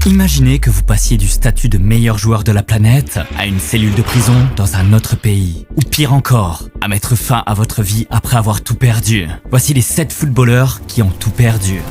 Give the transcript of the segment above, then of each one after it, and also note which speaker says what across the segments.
Speaker 1: Imaginez que vous passiez du statut de meilleur joueur de la planète à une cellule de prison dans un autre pays. Ou pire encore, à mettre fin à votre vie après avoir tout perdu. Voici les 7 footballeurs qui ont tout perdu.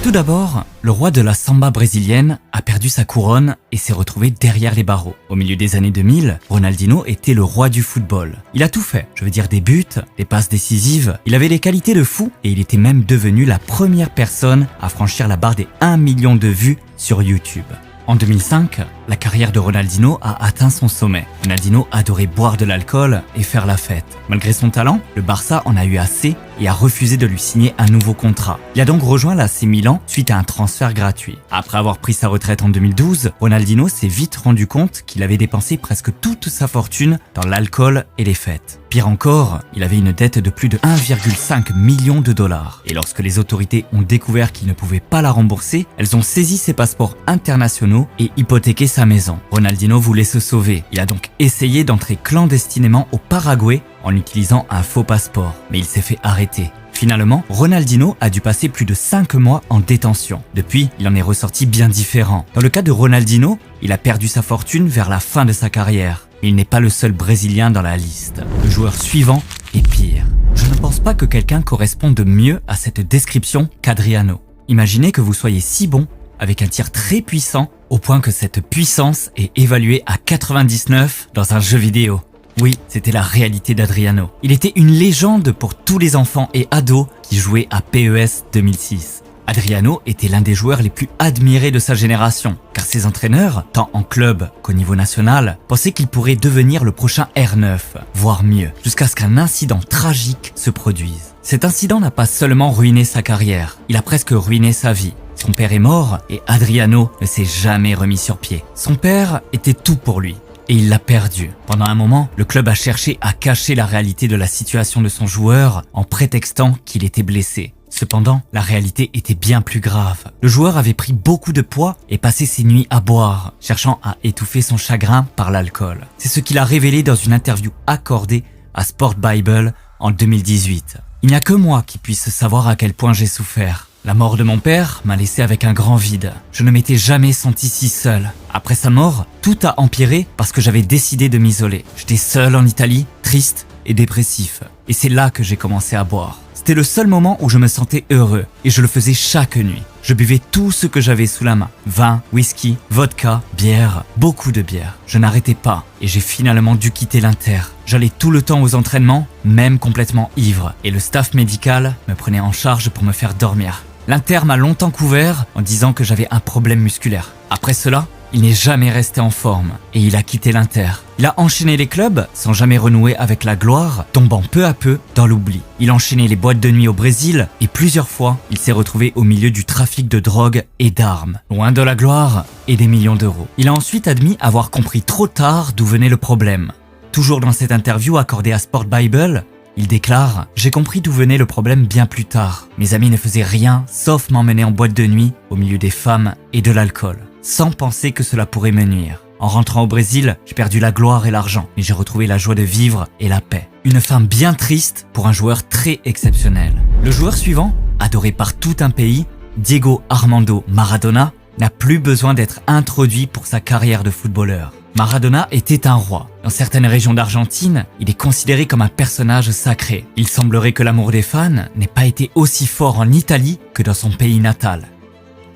Speaker 1: Tout d'abord, le roi de la samba brésilienne a perdu sa couronne et s'est retrouvé derrière les barreaux. Au milieu des années 2000, Ronaldinho était le roi du football. Il a tout fait, je veux dire des buts, des passes décisives, il avait les qualités de fou et il était même devenu la première personne à franchir la barre des 1 million de vues sur YouTube. En 2005, la carrière de Ronaldinho a atteint son sommet. Ronaldinho adorait boire de l'alcool et faire la fête. Malgré son talent, le Barça en a eu assez et a refusé de lui signer un nouveau contrat. Il a donc rejoint l'AC Milan suite à un transfert gratuit. Après avoir pris sa retraite en 2012, Ronaldinho s'est vite rendu compte qu'il avait dépensé presque toute sa fortune dans l'alcool et les fêtes. Pire encore, il avait une dette de plus de 1,5 million de dollars. Et lorsque les autorités ont découvert qu'il ne pouvait pas la rembourser, elles ont saisi ses passeports internationaux et hypothéqué sa maison. Ronaldinho voulait se sauver. Il a donc essayé d'entrer clandestinement au Paraguay en utilisant un faux passeport. Mais il s'est fait arrêter. Finalement, Ronaldinho a dû passer plus de 5 mois en détention. Depuis, il en est ressorti bien différent. Dans le cas de Ronaldinho, il a perdu sa fortune vers la fin de sa carrière. Il n'est pas le seul Brésilien dans la liste. Le joueur suivant est pire. Je ne pense pas que quelqu'un corresponde mieux à cette description qu'Adriano. Imaginez que vous soyez si bon, avec un tir très puissant, au point que cette puissance est évaluée à 99 dans un jeu vidéo. Oui, c'était la réalité d'Adriano. Il était une légende pour tous les enfants et ados qui jouaient à PES 2006. Adriano était l'un des joueurs les plus admirés de sa génération, car ses entraîneurs, tant en club qu'au niveau national, pensaient qu'il pourrait devenir le prochain R9, voire mieux, jusqu'à ce qu'un incident tragique se produise. Cet incident n'a pas seulement ruiné sa carrière, il a presque ruiné sa vie. Son père est mort et Adriano ne s'est jamais remis sur pied. Son père était tout pour lui. Et il l'a perdu. Pendant un moment, le club a cherché à cacher la réalité de la situation de son joueur en prétextant qu'il était blessé. Cependant, la réalité était bien plus grave. Le joueur avait pris beaucoup de poids et passé ses nuits à boire, cherchant à étouffer son chagrin par l'alcool. C'est ce qu'il a révélé dans une interview accordée à Sport Bible en 2018. Il n'y a que moi qui puisse savoir à quel point j'ai souffert. La mort de mon père m'a laissé avec un grand vide. Je ne m'étais jamais senti si seul. Après sa mort, tout a empiré parce que j'avais décidé de m'isoler. J'étais seul en Italie, triste et dépressif. Et c'est là que j'ai commencé à boire. C'était le seul moment où je me sentais heureux et je le faisais chaque nuit. Je buvais tout ce que j'avais sous la main. Vin, whisky, vodka, bière, beaucoup de bière. Je n'arrêtais pas et j'ai finalement dû quitter l'Inter. J'allais tout le temps aux entraînements, même complètement ivre. Et le staff médical me prenait en charge pour me faire dormir. L'Inter m'a longtemps couvert en disant que j'avais un problème musculaire. Après cela, il n'est jamais resté en forme et il a quitté l'Inter. Il a enchaîné les clubs sans jamais renouer avec la gloire, tombant peu à peu dans l'oubli. Il enchaînait les boîtes de nuit au Brésil et plusieurs fois, il s'est retrouvé au milieu du trafic de drogue et d'armes, loin de la gloire et des millions d'euros. Il a ensuite admis avoir compris trop tard d'où venait le problème. Toujours dans cette interview accordée à Sport Bible, il déclare « J'ai compris d'où venait le problème bien plus tard. Mes amis ne faisaient rien sauf m'emmener en boîte de nuit au milieu des femmes et de l'alcool, sans penser que cela pourrait me nuire. En rentrant au Brésil, j'ai perdu la gloire et l'argent, mais j'ai retrouvé la joie de vivre et la paix. Une fin bien triste pour un joueur très exceptionnel. » Le joueur suivant, adoré par tout un pays, Diego Armando Maradona, n'a plus besoin d'être introduit pour sa carrière de footballeur. Maradona était un roi. Dans certaines régions d'Argentine, il est considéré comme un personnage sacré. Il semblerait que l'amour des fans n'ait pas été aussi fort en Italie que dans son pays natal.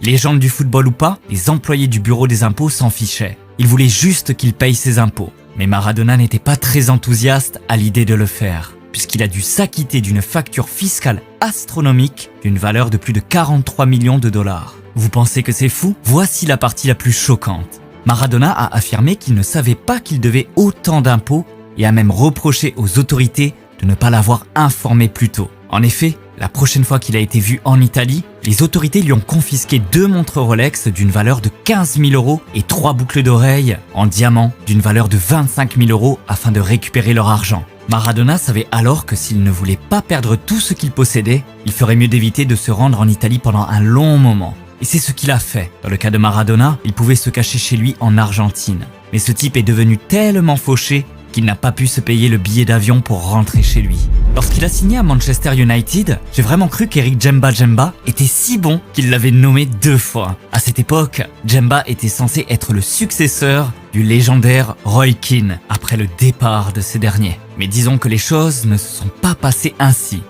Speaker 1: Légende du football ou pas, les employés du bureau des impôts s'en fichaient. Ils voulaient juste qu'il paye ses impôts. Mais Maradona n'était pas très enthousiaste à l'idée de le faire, puisqu'il a dû s'acquitter d'une facture fiscale astronomique d'une valeur de plus de 43 millions de dollars. Vous pensez que c'est fou? Voici la partie la plus choquante. Maradona a affirmé qu'il ne savait pas qu'il devait autant d'impôts et a même reproché aux autorités de ne pas l'avoir informé plus tôt. En effet, la prochaine fois qu'il a été vu en Italie, les autorités lui ont confisqué 2 montres Rolex d'une valeur de 15 000 € et 3 boucles d'oreilles en diamant d'une valeur de 25 000 € afin de récupérer leur argent. Maradona savait alors que s'il ne voulait pas perdre tout ce qu'il possédait, il ferait mieux d'éviter de se rendre en Italie pendant un long moment. Et c'est ce qu'il a fait. Dans le cas de Maradona, il pouvait se cacher chez lui en Argentine. Mais ce type est devenu tellement fauché qu'il n'a pas pu se payer le billet d'avion pour rentrer chez lui. Lorsqu'il a signé à Manchester United, j'ai vraiment cru qu'Eric Djemba était si bon qu'il l'avait nommé 2 fois. À cette époque, Djemba était censé être le successeur du légendaire Roy Keane après le départ de ce dernier. Mais disons que les choses ne se sont pas passées ainsi.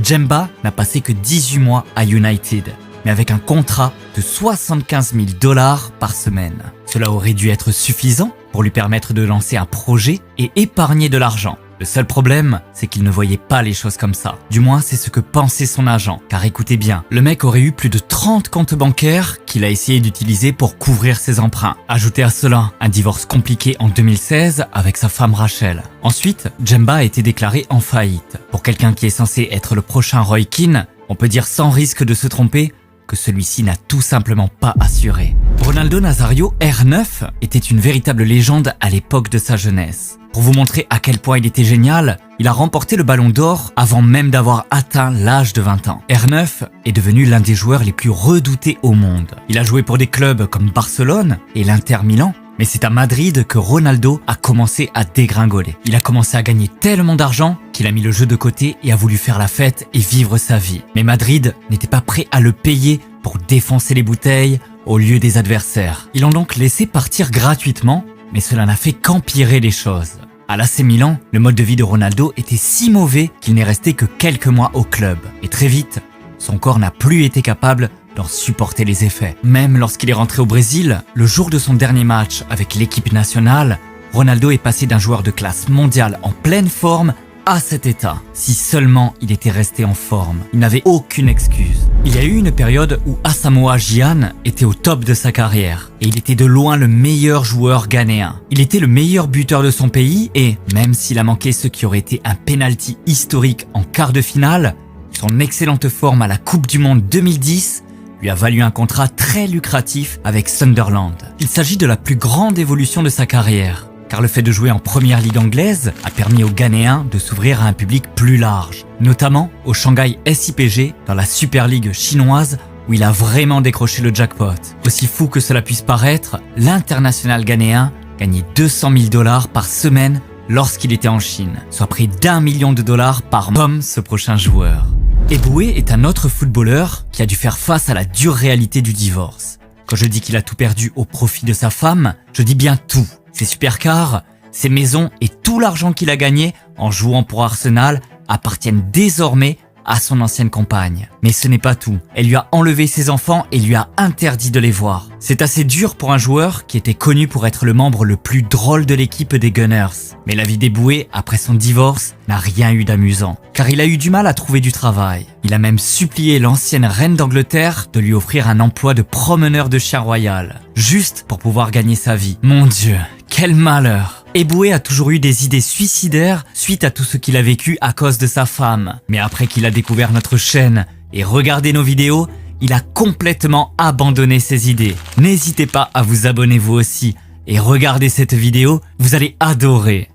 Speaker 1: Djemba n'a passé que 18 mois à United, mais avec un contrat de 75 000 $ par semaine. Cela aurait dû être suffisant pour lui permettre de lancer un projet et épargner de l'argent. Le seul problème, c'est qu'il ne voyait pas les choses comme ça. Du moins, c'est ce que pensait son agent. Car écoutez bien, le mec aurait eu plus de 30 comptes bancaires qu'il a essayé d'utiliser pour couvrir ses emprunts. Ajoutez à cela un divorce compliqué en 2016 avec sa femme Rachel. Ensuite, Djemba a été déclaré en faillite. Pour quelqu'un qui est censé être le prochain Roy Keane, on peut dire sans risque de se tromper que celui-ci n'a tout simplement pas assuré. Ronaldo Nazario, R9, était une véritable légende à l'époque de sa jeunesse. Pour vous montrer à quel point il était génial, il a remporté le Ballon d'Or avant même d'avoir atteint l'âge de 20 ans. R9 est devenu l'un des joueurs les plus redoutés au monde. Il a joué pour des clubs comme Barcelone et l'Inter Milan, mais c'est à Madrid que Ronaldo a commencé à dégringoler. Il a commencé à gagner tellement d'argent qu'il a mis le jeu de côté et a voulu faire la fête et vivre sa vie. Mais Madrid n'était pas prêt à le payer pour défoncer les bouteilles au lieu des adversaires. Ils l'ont donc laissé partir gratuitement, mais cela n'a fait qu'empirer les choses. À l'AC Milan, le mode de vie de Ronaldo était si mauvais qu'il n'est resté que quelques mois au club. Et très vite, son corps n'a plus été capable d'en supporter les effets. Même lorsqu'il est rentré au Brésil, le jour de son dernier match avec l'équipe nationale, Ronaldo est passé d'un joueur de classe mondiale en pleine forme à cet état. Si seulement il était resté en forme, il n'avait aucune excuse. Il y a eu une période où Asamoah Gyan était au top de sa carrière et il était de loin le meilleur joueur ghanéen. Il était le meilleur buteur de son pays et, même s'il a manqué ce qui aurait été un penalty historique en quart de finale, son excellente forme à la Coupe du Monde 2010 lui a valu un contrat très lucratif avec Sunderland. Il s'agit de la plus grande évolution de sa carrière, car le fait de jouer en première ligue anglaise a permis aux Ghanéens de s'ouvrir à un public plus large, notamment au Shanghai SIPG dans la Super League chinoise où il a vraiment décroché le jackpot. Aussi fou que cela puisse paraître, l'international ghanéen gagnait 200 000 $ par semaine lorsqu'il était en Chine, soit près d'1 million de $ par mois. Comme ce prochain joueur. Eboué est un autre footballeur qui a dû faire face à la dure réalité du divorce. Quand je dis qu'il a tout perdu au profit de sa femme, je dis bien tout. Ses supercars, ses maisons et tout l'argent qu'il a gagné en jouant pour Arsenal appartiennent désormais à son ancienne compagne. Mais ce n'est pas tout. Elle lui a enlevé ses enfants et lui a interdit de les voir. C'est assez dur pour un joueur qui était connu pour être le membre le plus drôle de l'équipe des Gunners. Mais la vie d'Eboué, après son divorce, n'a rien eu d'amusant. Car il a eu du mal à trouver du travail. Il a même supplié l'ancienne reine d'Angleterre de lui offrir un emploi de promeneur de chien royal. Juste pour pouvoir gagner sa vie. Mon Dieu, quel malheur! Eboué a toujours eu des idées suicidaires suite à tout ce qu'il a vécu à cause de sa femme. Mais après qu'il a découvert notre chaîne et regardé nos vidéos, il a complètement abandonné ses idées. N'hésitez pas à vous abonner vous aussi et regardez cette vidéo, vous allez adorer.